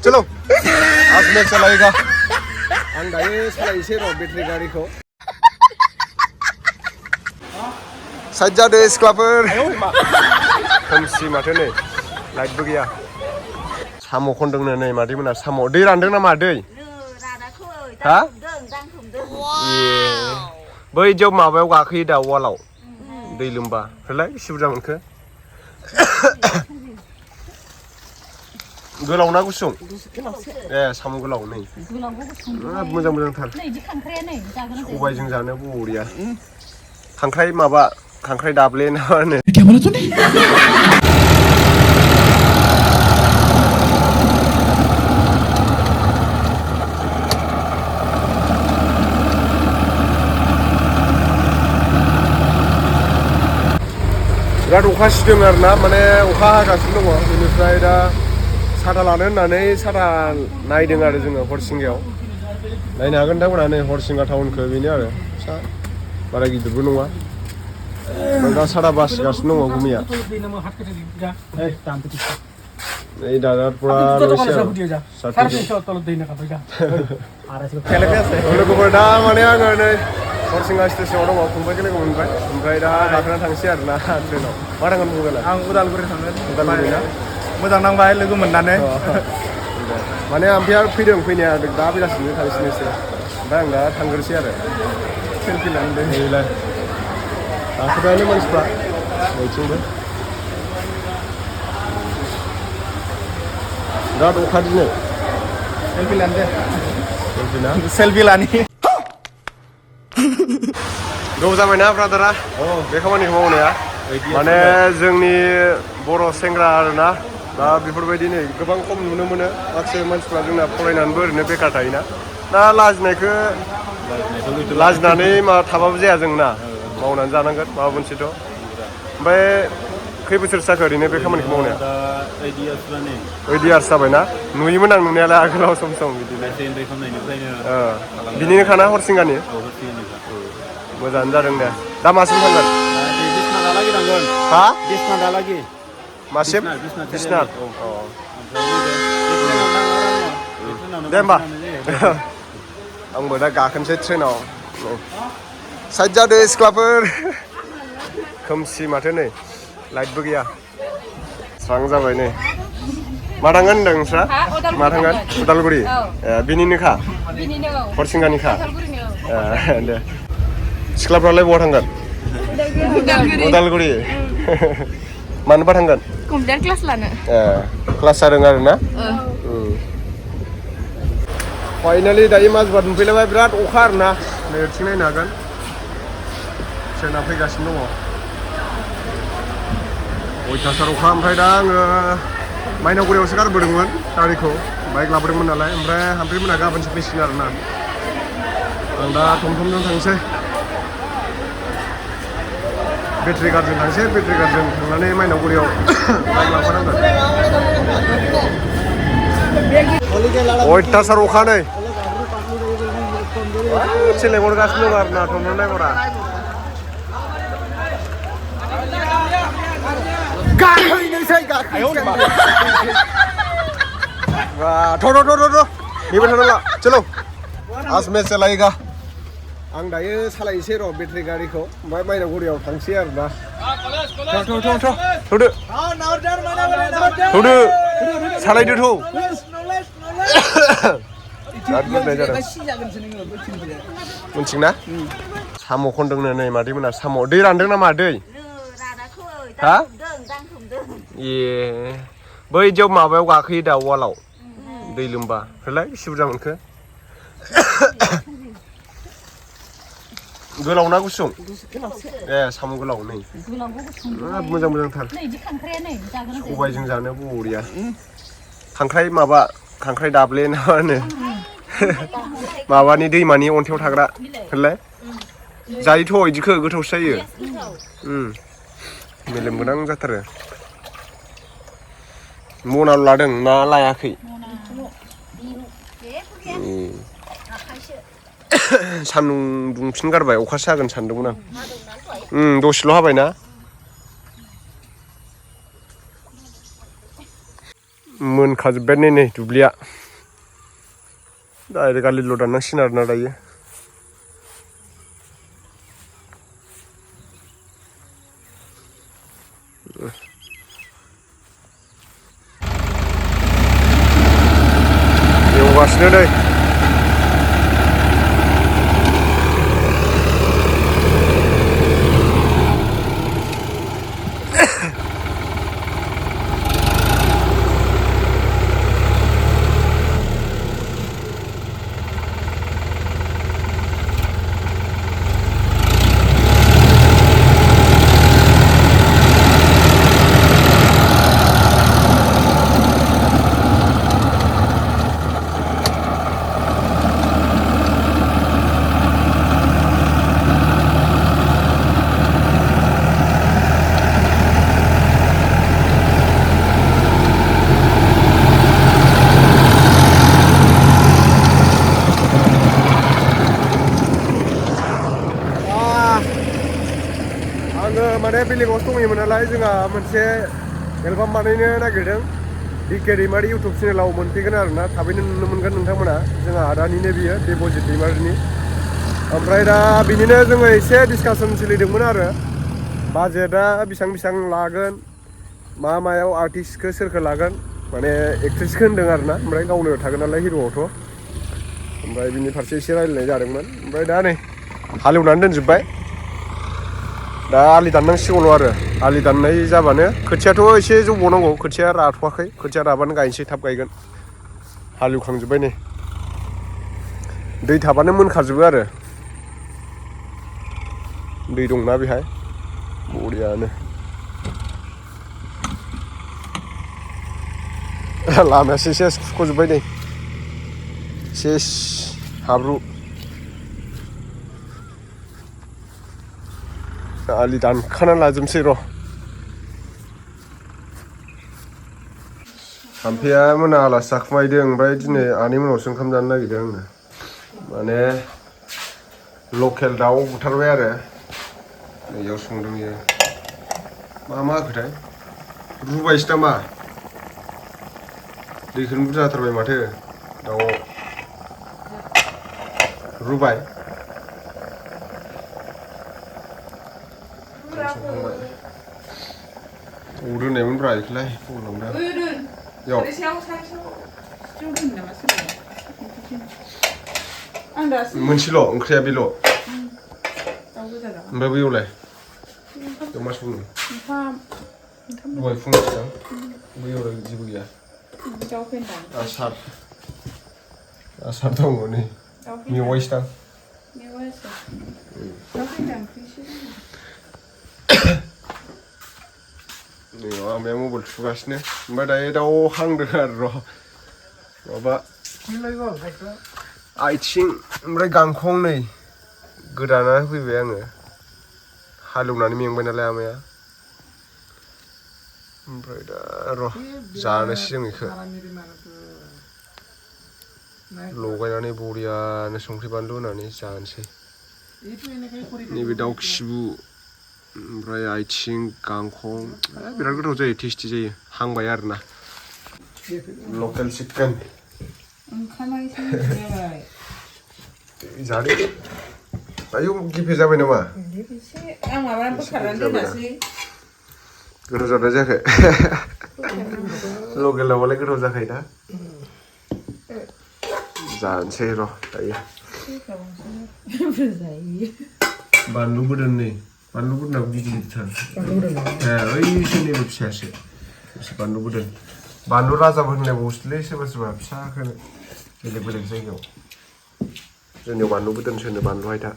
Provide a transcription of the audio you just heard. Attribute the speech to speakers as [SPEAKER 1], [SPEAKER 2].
[SPEAKER 1] चलो आज मैं चलाएगा आं दायो सालायनोसै र' बेटारि गारिखौ साइड जादो सिख्लाफोर खोमसि माथो नै लाइटबो गैया साम' खनदोंनो नै मादैमोना साम' दै रानदों नामा दै हा बै जौ माबायाव गाखोयो दा वालाव दै लोमबा होलाय बेसे बुरजा मोनखो गोलाव ना गुसुं ए साम' गोलाव नै मोजां मोजांथार सबायजों जानो बरिया खांख्राइ माबा खांख्राइ दाब्ले ना मा होनो बिराद अखा सिदों आरोना माने अखा हागासिनो दङ बेनिफ्राय दा साथा लानो होननानै साथा नायदों आरो जोङो हरसिंगायाव नायनो हागोन नोंथांमोना नै हरसिंगा टाउनखौ बेनो आरो फिसा बारा गिदिरबो नङा दा साथा बासिगासिनो दङ गुमिया नै दादा पुरा लोगोफोर दा माने आङो नै हरसिंगा स्टेसनाव दङ फंबायखौ लोगो मोनबाय ओमफ्राय दा गाखोना थांसै आरोना ट्रेनाव मा थांगोन फंबायलाय आं उदालगुरि थांगोन उदालगुरि ना मोजां नांबाय लोगो मोननानै माने ओमफ्राय फैदों फैनाया दा बेलासिनो थांसिनोसै ओमफ्राय आं दा थांग्रोसै आरो सेलफि लांदों नैलाय गाखोबायानो मानसिफ्रा बयथिंबो बिराद अखा दिनै सेलफि लानो दे सेलफि ना सेलफि लानि गोबाव जाबायना ब्रादारा बे खामानिखौ मावनाया माने जोंनि बर' सेंग्रा आरोना दा बेफोरबायदि नै गोबां खम नुनो मोनो माखासे मानसिफ्रा जोंना फरायनानैबो ओरैनो बेकार थायोना दा लाजिनानै मा थाबाबो जाया जोंना मावनानै जानांगोन माबा मोनसेथ' ओमफ्राय खै बोसोर जाखो ओरैनो बे खामानिखौ मावनाया 8 इयार्स जाबायना नुयोमोन आं नुनायालाय आगोलाव सम सम बिदिनो बिनिनोखाना हरसिंगानि मोजाङानो जादों दे दा मासिम थांगोन हा मासिम बिसनाथ दे होमबा आंबो दा गाखोनोसै ट्रेनाव साइड जादो सिख्लाफोर खोमसि माथो नै लाइटबो गैया स्रां जाबाय नै मा थांगोन होनदों नोंस्रा मा थांगोन उदालगुरि बिनिनोखा हरसिंगानिखा दे सिख्लाफ्रालाय बहा थांगोन उदालगुरि मानोबा थांगोन कम्पिउटार क्लास लानो क्लास जादों आरो ना फाइनालि दायो माजबाद मोनफैलायबाय बिराद अखा आरोना नै ओरैथिं नायनो हागोन ट्रेना फैगासिनो दङ अयथासार अखा ओमफ्राय दा आङो माइनावगुरियावसो गारबोदोंमोन गारिखौ बाइक लाबोदोंमोन नालाय ओमफ्राय हाम्फ्रिमोना गाबोनसो फैसिगोन आरोना आं दा थमथमजों थांसै बेटारि कारजों थांसै बेटारि कारजों थांनानै माइनावगुरियाव बाइक लांफानांगोन अयथासार अखा नै लेंहरगासिनो दं आरोना थमथम नायगरा चलो आज मैं चलाएगा आं दायो सालायनोसै र' बेटारि गारिखौ ओमफ्राय माइनावगुरियाव थांसै आरोना थौदो सालायदो थौ बिराद गुरनाय जादों मोनथिंना साम' खनदोंनो नै मादैमोना साम' दै रानदों नामा दै हा ए बै जौ माबायाव गाखोयो दा वालाव दै लोमबा होलाय बेसे बुरजा मोनखो गोलाव ना गुसुं ए साम' गोलाव नै मोजां मोजांथार सबायजों जानो बरिया खांख्राइ माबा खांख्राइ दाब्ले ना मा होनो माबानि दैमानि अन्थायाव थाग्रा होनलाय जायोथ' बिदिखौ गोथावसो जायो मेलेम गोनां जाथारो मनाल लादों ना लायाखै सान्दुं दुंफिन गारबाय अखासो हागोन सानदोंमोन आं दसेल' हाबायना मोनखाजोब्बाय नै दुब्लिया डाइरेक्ट आलिल' दाननांसिगोन आरोना दायो एवगासिनो दै माने बेलेगावसो दङमोन नालाय जोंहा मोनसे एलबाम बानायनो नागिरदों डिके दैमारि इउटुब चेनेलाव मोनफैगोन आरोना थाबैनो नुनो मोनगोन नोंथांमोना जोंहा आदानिनो बियो देबजित दैमारिनि ओमफ्राय दा बिनिनो जोङो एसे डिसकासन सोलिदोंमोन आरो बाजेटआ बेसेबां लागोन मायाव आर्टिस्टखौ सोरखौ लागोन माने एक्ट्रेसखौ होनदों आरोना ओमफ्राय गावनो थागोन नालाय हिर'आवथ' ओमफ्राय बिनि फारसे एसे रायज्लायनाय जादोंमोन ओमफ्राय दा नै हालेवनानै दोनजोब्बाय दा आलि दाननांसिगौल' आरो आलि दाननाय जाबानो खोथियाथ' एसे जौबावनांगौ खोथिया राथ'वाखै खोथिया राबानो गायनोसै थाब गायगोन हालेवखांजोब्बाय नै दै थाबानो मोनखाजोबो आरो दै दंना बेहाय बरियानो लामायासो एसे खुरख'जोब्बाय नै सेस हाब्रु आलि दानखाना लाजोबसै र' थाम्फैया मोना आलासि जाखुमायदों ओमफ्राय दिनै आनै मोनावसो ओंखाम जानो नागिरदों आंनो माने लकेल दाउ बुथारबाय आरो नैयाव संदों इयो मा होखोथाय रुबायसो नामा दैखौनो बुरजा जाथारबाय माथो दाउआव रुबाय अबाव दोननायमोनब्रा बेखौलाय बावलांदों याव मोनसेल' ओंख्रिया बेल' ओमफ्राय बैयावलाय बेयाव मा सङो दहाय फुङाव सिगां बैयावलाय जेबो गैया आसार दङ नै मेवाइसो दां नै आमाया मबाइल थुगासिनो ओमफ्राय दायो दाउ हांदों आरो र' माबा आथिं ओमफ्राय गांखं नै गोदाना होफैबाय आङो हालेवनानै मेंबाय नालाय आमाया ओमफ्राय दा र' जानोसै जों बेखौ लगायनानै बरियानो संख्रि बानलु होनानै जानोसै नैबे दाउ खिबु ओमफ्राय आथिं गांखं बिराद गोथाव जायो टेस्टि जायो हांबाय आरोना लकेल चिकेन जादो आयौ गिफे जाबाय नामा गोथाव जादों जायाखै लकेल दाउआलाय गोथाव जाखायो ना जानोसै र' दायो बानलु बोदोन नै बानलु बोदोनाबो गिदिर गिदिरथार ओइसो नैबे फिसासो बानलु बोदोन बानलु राजाबो होनलायबावोसोलै सोरबा सोरबा फिसाखौनो बेलेग जायगायाव जोंनियाव बानलु बोदोनसो होनो बानलु हायथा